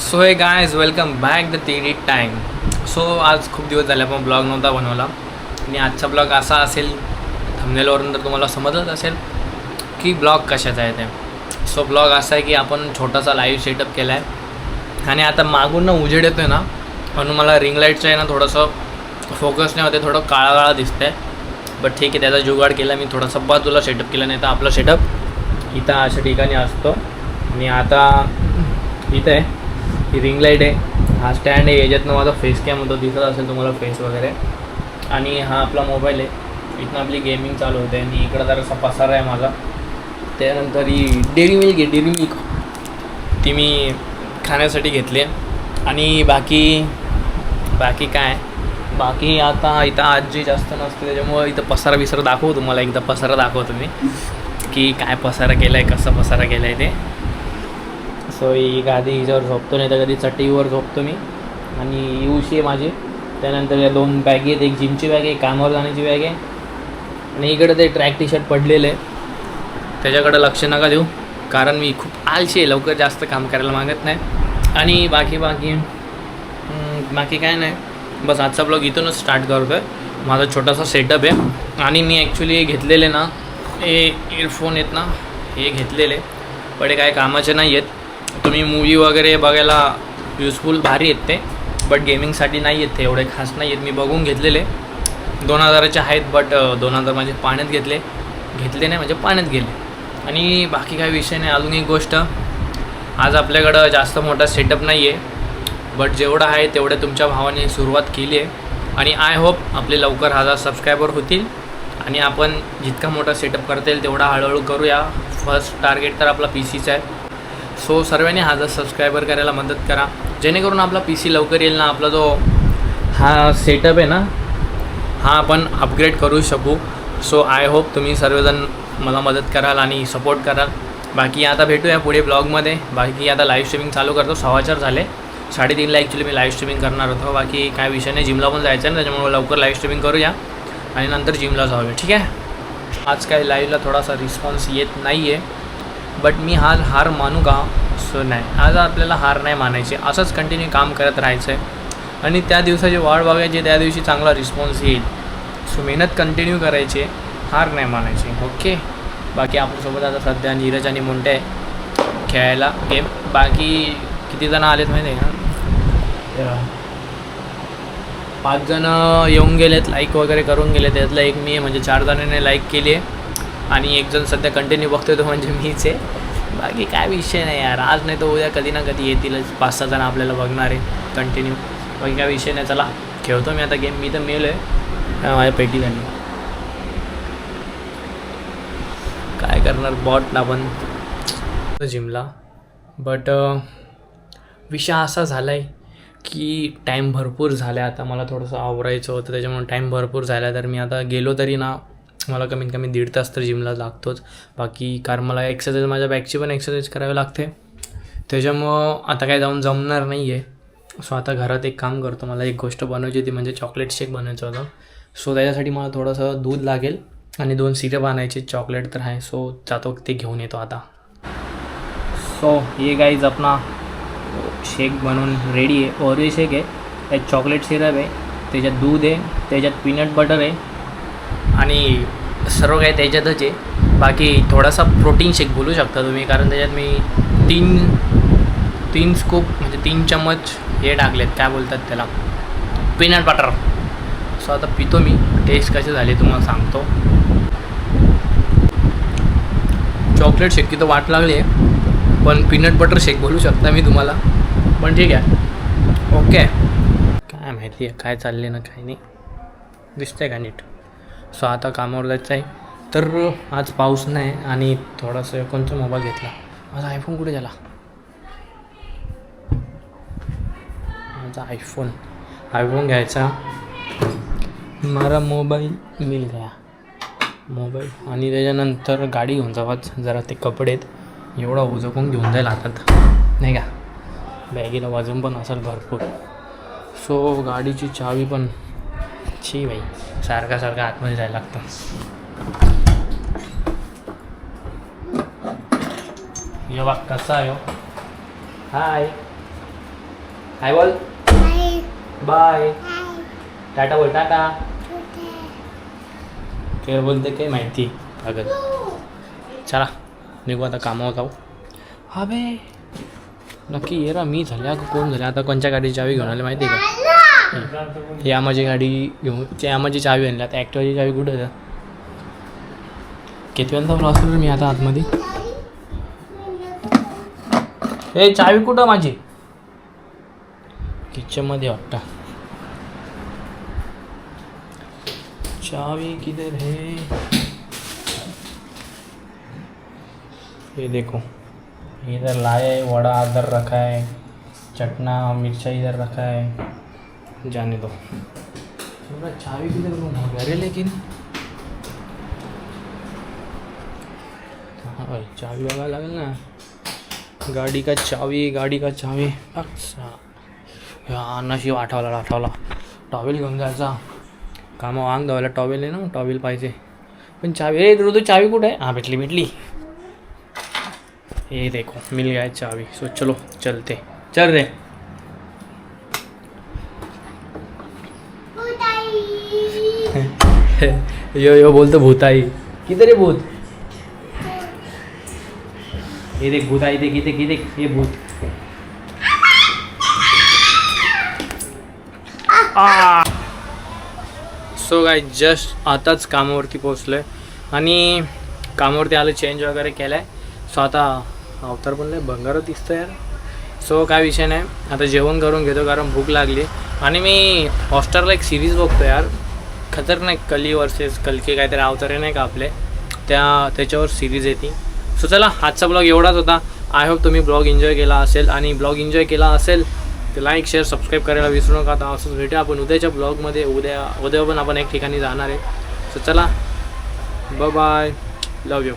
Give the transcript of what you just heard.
So हे guys welcome back the T time. So आज खूप दिवस झाले आपण ब्लॉग नव्हता बनवला आणि आजचा ब्लॉग असा असेल, थंबनेलवरून तर तुम्हाला समजलंच असेल की ब्लॉग कशाचा आहे ते. सो ब्लॉग असा आहे की आपण छोटासा लाईव्ह सेटअप केला आहे आणि आता मागून ना उजेड येतो आहे ना, म्हणून मला रिंग लाईटचं आहे ना थोडंसं फोकस नाही होते, थोडं काळा काळा दिसतं आहे. बट ठीक आहे, त्याचा जुगाड केला मी, थोडासा बाजूला सेटअप केला. नाही तर आपला सेटअप इथं अशा ठिकाणी असतो. आणि आता इथं आहे ही रिंग लाईट आहे, हा स्टँड आहे, याच्यातनं माझा फेस कॅम होतो, दिसत असेल तुम्हाला फेस वगैरे. आणि हा आपला मोबाईल आहे, इथनं आपली गेमिंग चालू होते. आणि इकडं जरासा पसारा आहे माझा. त्यानंतर ही डेअरी मिल्क आहे, डेअरी मिल्क ती मी खाण्यासाठी घेतली आहे. आणि बाकी काय, बाकी आता इथं आजी जास्त नसते, त्याच्यामुळं इथं पसारा बिसारा दाखवू तुम्हाला. एकदा पसारा दाखवतो मी की काय पसारा केला आहे, कसा पसारा केला आहे ते. सो ही गादी हिच्यावर झोपतो, नाही तर कधी चटईवर झोपतो मी. आणि ही उशी आहे माझी. त्यानंतर या 2 बॅगी आहेत, एक जिमची बॅग आहे, कामावर जाण्याची बॅग आहे. आणि इकडे ते ट्रॅक टी शर्ट पडलेलं आहे, त्याच्याकडे लक्ष नका देऊ, कारण मी खूप आळशी आहे, लवकर जास्त काम करायला मागत नाही. आणि बाकी काय नाही, बस आजचा ब्लॉग इथूनच स्टार्ट करतो आहे. माझा छोटासा सेटअप आहे. आणि मी ॲक्च्युली घेतलेले ना हे इयरफोन आहेत ना, हे घेतलेले पण काय कामाचे नाही आहेत. तुम्ही मूवी वगैरे बघायला युजफुल भारी आहेत ते, बट गेमिंगसाठी नाही आहेत ते, एवढे खास नाही आहेत. मी बघून घेतलेले 2000चे आहेत, बट 2000 माझे पाण्यात घेतले नाही, म्हणजे पाण्यात गेले. आणि बाकी काही विषय नाही. अजून एक गोष्ट, आज आपल्याकडं जास्त मोठा सेटअप नाही आहे, बट जेवढं आहे तेवढं तुमच्या भावाने सुरुवात केली आहे. आणि आय होप आपले लवकर 1000 सबस्क्रायबर होतील आणि आपण जितका मोठा सेटअप करता येईल तेवढा हळूहळू करूया. फर्स्ट टार्गेट तर आपला PCचा आहे. सो सर्वांनी 1000 सबस्क्रायबर करायला मदत करा, जेणेकरून आपला PC लवकर येईल ना. आपला जो हा सेटअप आहे ना, हा आपण अपग्रेड करू शकू. सो आय होप तुम्ही सर्वजण मला मदत कराल आणि सपोर्ट कराल. बाकी आता भेटूया पुढे ब्लॉगमध्ये. बाकी आता लाईव्ह स्ट्रीमिंग चालू करतो. 4:15 झाले, 3:30ला ॲक्च्युली मी लाईव्ह स्ट्रीमिंग करणार होतो. बाकी काय विषय नाही, जिमला पण जायचं आहे ना, त्याच्यामुळे लवकर लाईव्ह स्ट्रीमिंग करूया आणि नंतर जिमला जाऊया. ठीक आहे. आज काय लाईव्हला थोडासा रिस्पॉन्स येत नाही आहे, बट मी आज हार मानू का? सो नाही, आज आपल्याला हार नाही मानायची, असंच कंटिन्यू काम करत राहायचं आहे. आणि त्या दिवसाची वाट बघायची, त्या दिवशी चांगला रिस्पॉन्स येईल. सो मेहनत कंटिन्यू करायची, हार नाही मानायची. ओके. बाकी आपल्यासोबत आता सध्या नीरज आणि मुंटे खेळायला गेम. बाकी किती जण आलेत माहिती आहे का? 5 जण येऊन गेलेत, लाईक वगैरे करून गेले. त्यातलं एक मी आहे, म्हणजे 4 जणांनी लाईक केली आहे. आणि एक जण सध्या कंटिन्यू बघतोय, तो म्हणजे मीच आहे. बाकी काय विषय नाही यार, आज नाही तर उद्या कधी ना कधी येतीलच. 5-6 जण आपल्याला बघणार आहे कंटिन्यू. बाकी काय विषय नाही. चला खेळतो मी आता गेम. मी तर मेलो आहे, माझ्या पेटी झाली. काय करणार, बॉटला पण जिमला. बट विषय असा झाला आहे की टाईम भरपूर झाला आहे. आता मला थोडंसं आवरायचं होतं, त्याच्यामुळे टाईम भरपूर झाला आहे. तर मी आता गेलो तरी ना, मला कमीत कमी 1.5 तास तर जिमला लागतोच. बाकी कारण मला एक्सरसाइज, माझ्या बॅकची पण एक्सरसाइज करावी लागते, त्याच्यामुळं आता काय जाऊन जमणार नाही आहे. सो आता घरात एक काम करतो, मला एक गोष्ट बनवायची होती, म्हणजे चॉकलेट शेक बनवायचं होतं. सो त्याच्यासाठी मला थोडंसं दूध लागेल आणि 2 सिरप आणायचे. चॉकलेट तर आहे, सो जातो ते घेऊन येतो आता. सो ये गाईज आपला शेक बनवून रेडी आहे. ओरिओ शेक आहे, त्यात चॉकलेट सिरप आहे, त्याच्यात दूध आहे, त्याच्यात पीनट बटर आहे आणि सर्व काही त्याच्यातच आहे. बाकी थोडासा प्रोटीन शेक बोलू शकता तुम्ही, कारण त्याच्यात मी 3 स्कूप म्हणजे 3 चम्मच हे टाकलेत, काय बोलतात त्याला, पीनट बटर. सो आता पितो मी, टेस्ट कसे झाले तुम्हाला सांगतो. चॉकलेट शेक की तर वाट लागली आहे, पण पीनट बटर शेक बोलू शकता मी तुम्हाला, पण ठीक आहे. ओके. काय माहिती आहे काय चालले ना, काय नाही दिसतंय का नीट. सो आता कामावर जायचं आहे. तर आज पाऊस नाही आणि थोडासा कोणता मोबाईल घेतला, माझा आयफोन कुठे झाला, माझा आयफोन घ्यायचा. माझा मोबाईल मिल गया मोबाईल. आणि त्याच्यानंतर गाडी घेऊन जावाच, जरा ते कपडे आहेत, एवढा ओझं कोण घेऊन जायला हातात नाही का, बॅगीला वजन पण असेल भरपूर. सो गाडीची चावी पण भाई, सारखं आतमध्ये जायला लागतं. ये बघ कसा आहे. हाय हाय बोल. बाय. टाटा बोल. टाटा. काय बोलते काय माहिती अगं. चला निघू आता कामावर जाऊ. हा बे नक्की ये रा मी झाल्या कोण झाले आता कोणत्या गाडीची चावी घेऊन आले माहिती आहे का. ही आमाची गाडी घेऊन ते आमाची चावी आणली आता ॲक्टिवाची चावी कुठं आहे कितव्यांदा असलो मी आता आतमध्ये. ए चावी कुठं माझी किचनमध्ये वाटतं. चावी किधर है ये देखो इधर लाए वड़ा इधर रखा है चटना मिर्चा इधर रखा है जाने दो. चावी किधर घरे लेकिन हाँ भाई चावी बघायला लागेल ना. गाडी का चावी हा नशीब आठवला टॉवेल घेऊन जायचा. कामा वांग धावायला टॉवेल आहे ना टॉवेल पाहिजे पण चावी रे ऋतू चावी कुठे आहे. हाँ भेटली. ये देखो मिल गया चावी. सो चलो चलते. चल रे. यो बोलतो भूताई. किधर है भूत. ये देख भूताई देख ये भूत. सो गाय जस्ट आताच कामावरती पोचलो आहे आणि कामावरती आलं चेंज वगैरे केलं आहे. सो आता अवतार पण लय भंगार दिसतं यार. सो काय विषय नाही आता जेवण करून घेतो कारण भूक लागली आणि मी हॉटस्टारला एक सिरीज बघतो यार खतरनाक कली वर्सेस कलकी काहीतरी अवतारे नाही का आपले त्याच्यावर सिरीज येते. सो चला आजचा ब्लॉग एवढाच होता. आय होप तुम्ही ब्लॉग एन्जॉय केला असेल आणि ब्लॉग एन्जॉय केला असेल तर लाईक शेअर सबस्क्राईब करायला विसरू नका. आता असंच भेटूया आपण उद्याच्या ब्लॉगमध्ये. उद्या पण आपण एक ठिकाणी जाणार आहे. सो चला बाय बाय लव यू.